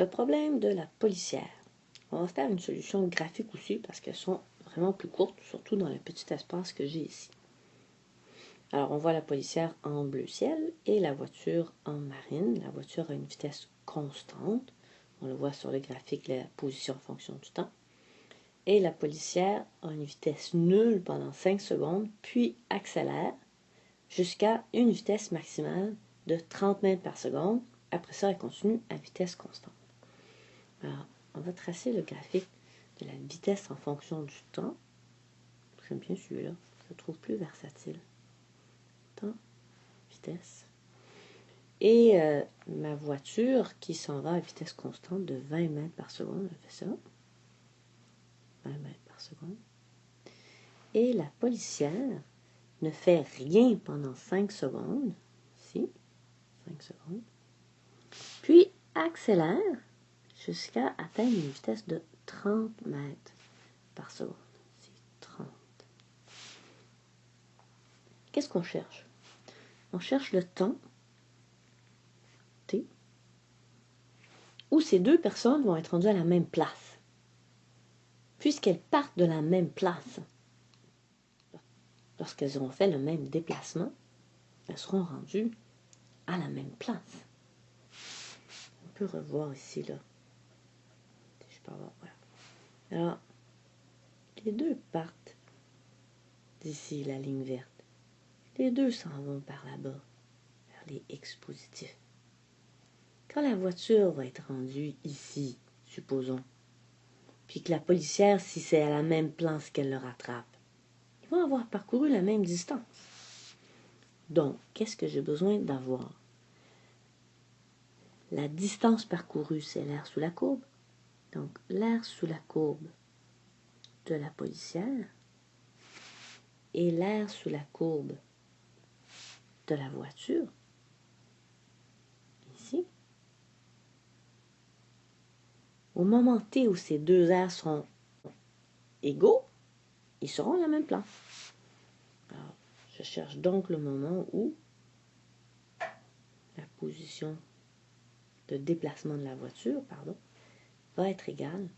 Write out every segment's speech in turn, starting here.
Le problème de la policière. On va faire une solution graphique aussi parce qu'elles sont vraiment plus courtes, surtout dans le petit espace que j'ai ici. Alors, on voit la policière en bleu ciel et la voiture en marine. La voiture a une vitesse constante. On le voit sur le graphique, la position en fonction du temps. Et la policière a une vitesse nulle pendant 5 secondes, puis accélère jusqu'à une vitesse maximale de 30 mètres par seconde. Après ça, elle continue à vitesse constante. Alors, on va tracer le graphique de la vitesse en fonction du temps. J'aime bien celui-là, je le trouve plus versatile. Temps, vitesse. Et ma voiture qui s'en va à vitesse constante de 20 mètres par seconde, elle fait ça. 20 mètres par seconde. Et la policière ne fait rien pendant 5 secondes. Ici, 5 secondes. Puis accélère jusqu'à atteindre une vitesse de 30 mètres par seconde. Ici, 30. Qu'est-ce qu'on cherche? On cherche le temps, t, où ces deux personnes vont être rendues à la même place. Puisqu'elles partent de la même place, lorsqu'elles auront fait le même déplacement, elles seront rendues à la même place. On peut revoir ici, là. Si je peux avoir, voilà. Alors, les deux partent d'ici, la ligne verte. Les deux s'en vont par là-bas, vers les X positifs. Quand la voiture va être rendue ici, supposons, puis que la policière, si c'est à la même place qu'elle le rattrape, ils vont avoir parcouru la même distance. Donc, qu'est-ce que j'ai besoin d'avoir? La distance parcourue, c'est l'air sous la courbe. Donc, l'air sous la courbe de la policière et l'air sous la courbe de la voiture, ici. Au moment T où ces deux airs seront égaux, ils seront à la même place. Alors, je cherche donc le moment où la position de déplacement de la voiture, va être égale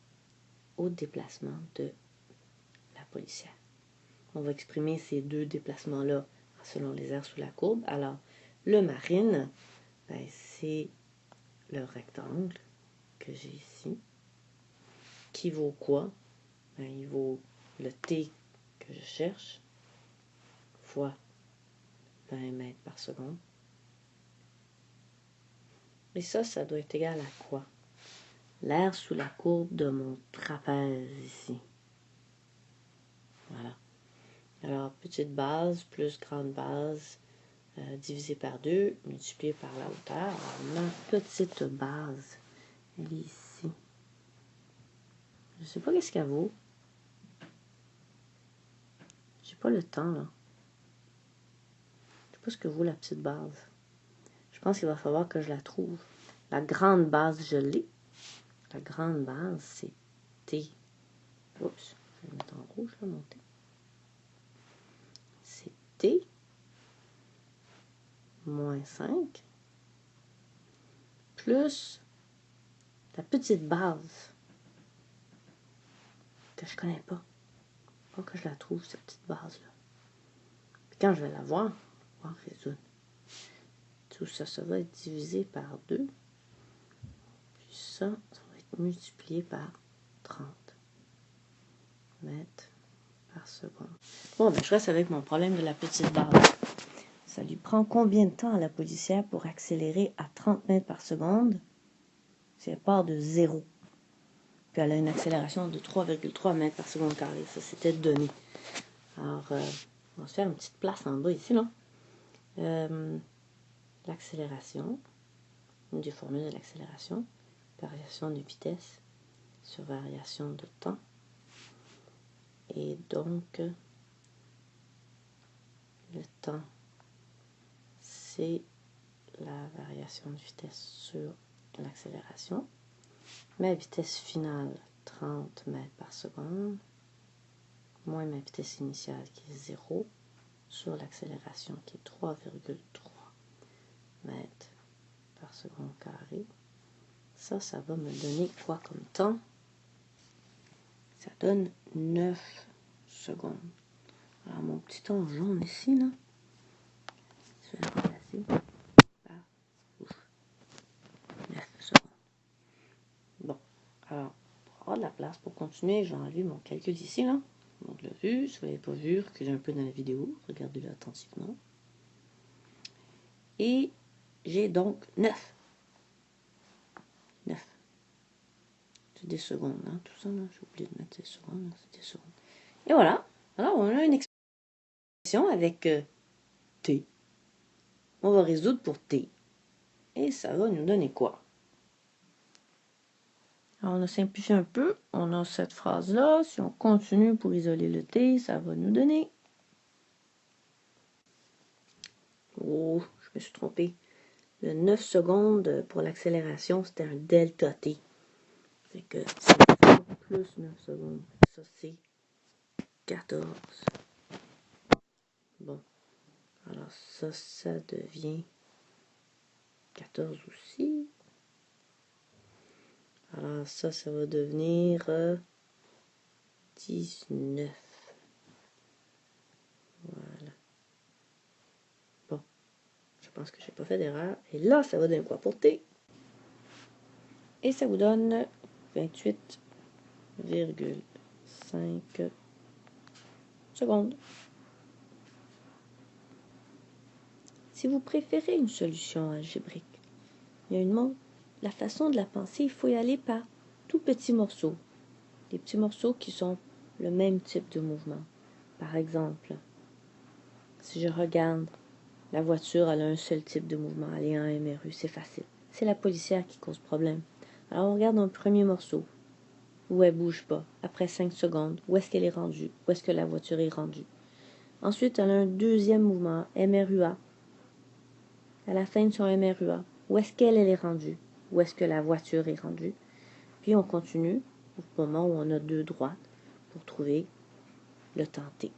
au déplacement de la policière. On va exprimer ces deux déplacements-là selon les aires sous la courbe. Alors, le marine, c'est le rectangle que j'ai ici, qui vaut quoi? Il vaut le T que je cherche, fois 20 mètres par seconde. Et ça doit être égal à quoi? L'air sous la courbe de mon trapèze ici. Voilà. Alors, petite base plus grande base divisé par 2, multiplié par la hauteur. Alors, ma petite base, elle est ici. Je ne sais pas qu'est-ce qu'elle vaut. J'ai pas le temps, là. Je sais pas ce que vaut la petite base. Je pense qu'il va falloir que je la trouve. La grande base, je l'ai. La grande base, c'est T. Oups, je vais mettre en rouge, là, mon T. C'est T moins 5 plus la petite base que je connais pas. Faut que je la trouve, cette petite base-là. Puis quand je vais la voir, on va résoudre. Tout ça, ça va être divisé par 2. Puis ça va être multiplié par 30 mètres par seconde. Bon, ben, je reste avec mon problème de la petite base. Ça lui prend combien de temps à la policière pour accélérer à 30 mètres par seconde si elle part de 0? Puis elle a une accélération de 3,3 mètres par seconde carré. Ça, c'était donné. Alors, on va se faire une petite place en bas ici, là. L'accélération, une des formules de l'accélération, variation de vitesse sur variation de temps. Et donc, le temps, c'est la variation de vitesse sur l'accélération. Ma vitesse finale, 30 mètres par seconde, moins ma vitesse initiale qui est 0, sur l'accélération qui est 3,3 mètres par seconde carré. ça va me donner quoi comme temps? Ça donne 9 secondes. Alors, mon petit temps jaune ici, là, je vais le remplacer par 9 secondes. Bon, alors, pour avoir de la place, pour continuer, je vais enlever mon calcul ici, là. Donc, l'a vu, si vous ne l'avez pas vu, reculez un peu dans la vidéo, regardez-le attentivement. Et j'ai donc 9. 9. C'est des secondes, hein, tout ça, là. J'ai oublié de mettre des secondes, c'est des secondes. Et voilà. Alors, on a une expression avec T. On va résoudre pour T. Et ça va nous donner quoi? Alors, on a simplifié un peu. On a cette phrase-là. Si on continue pour isoler le T, ça va nous donner... Oh, je me suis trompée. Le 9 secondes pour l'accélération, c'était un delta T. C'est que c'est 9 plus 9 secondes. Ça, c'est 14. Bon. Alors, ça devient 14 aussi. Alors, ça va devenir 19. Voilà. Bon. Je pense que j'ai pas fait d'erreur. Et là, ça va donner quoi pour T? Et ça vous donne 28,5 secondes. Si vous préférez une solution algébrique, il y a une montre. La façon de la penser, il faut y aller par tout petits morceaux. Des petits morceaux qui sont le même type de mouvement. Par exemple, si je regarde, la voiture, elle a un seul type de mouvement. Elle est en MRU, c'est facile. C'est la policière qui cause problème. Alors, on regarde un premier morceau où elle bouge pas. Après 5 secondes, où est-ce qu'elle est rendue? Où est-ce que la voiture est rendue? Ensuite, elle a un deuxième mouvement, MRUA. À la fin de son MRUA, où est-ce qu'elle est rendue? Où est-ce que la voiture est rendue? Puis on continue au moment où on a deux droites pour trouver le temps T.